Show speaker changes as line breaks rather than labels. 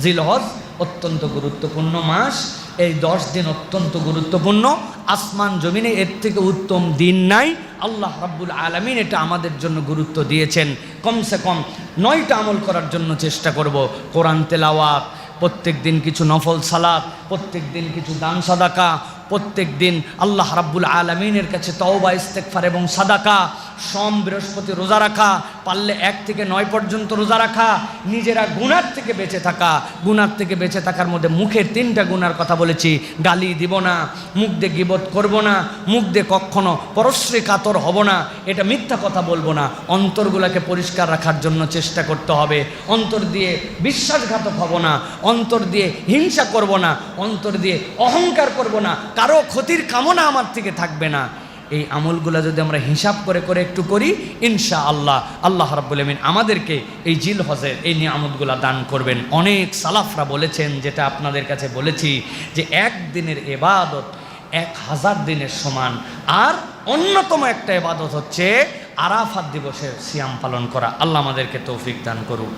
জিলহজ অত্যন্ত গুরুত্বপূর্ণ মাস। এই 10 দিন অত্যন্ত গুরুত্বপূর্ণ। আসমান জমিনে এর থেকে উত্তম দিন নাই। আল্লাহ রাব্বুল আলামিন এটা আমাদের জন্য গুরুত্ব দিয়েছেন। কমসে কম 9টা আমল করার জন্য চেষ্টা করব। কোরআন তেলাওয়াত, প্রত্যেক দিন কিছু নফল সালাত, প্রত্যেক দিন কিছু দান সাদাকা, প্রত্যেক দিন আল্লাহ রাব্বুল আলামিনের কাছে তওবা ইস্তেগফার এবং সাদাকা, সোম বৃহস্পতি রোজা রাখা, পারলে 1 থেকে 9 পর্যন্ত রোজা রাখা, নিজেরা গুনার থেকে বেঁচে থাকা। গুনার থেকে বেঁচে থাকার মধ্যে মুখের 3টা গুনার কথা বলেছি। গালি দিব না, মুখ দিয়ে গীবত করব না, মুখ দিয়ে কখনো পরশ্রী কাতর হব না, এটা মিথ্যা কথা বলবো না। অন্তরগুলোকে পরিষ্কার রাখার জন্য চেষ্টা করতে হবে। অন্তর দিয়ে বিশ্বাসঘাতক হব না, অন্তর দিয়ে হিংসা করব না, অন্তর দিয়ে অহংকার করব না, কারো ক্ষতির কামনা আমার থেকে থাকবে না। এই আমলগুলো যদি আমরা হিসাব করে করে একটু করি, ইনশাআল্লাহ আল্লাহ রাব্বুল আলামিন আমাদেরকে এই জিলহজের এই নিয়ামতগুলো দান করবেন। অনেক সালাফরা বলেছেন, যেটা আপনাদের কাছে বলেছি, যে 1 দিনের ইবাদত 1000 দিনের সমান। আর অন্যতম একটা ইবাদত হচ্ছে আরাফাত দিবসে সিয়াম পালন করা। আল্লাহ আমাদেরকে তৌফিক দান করুন।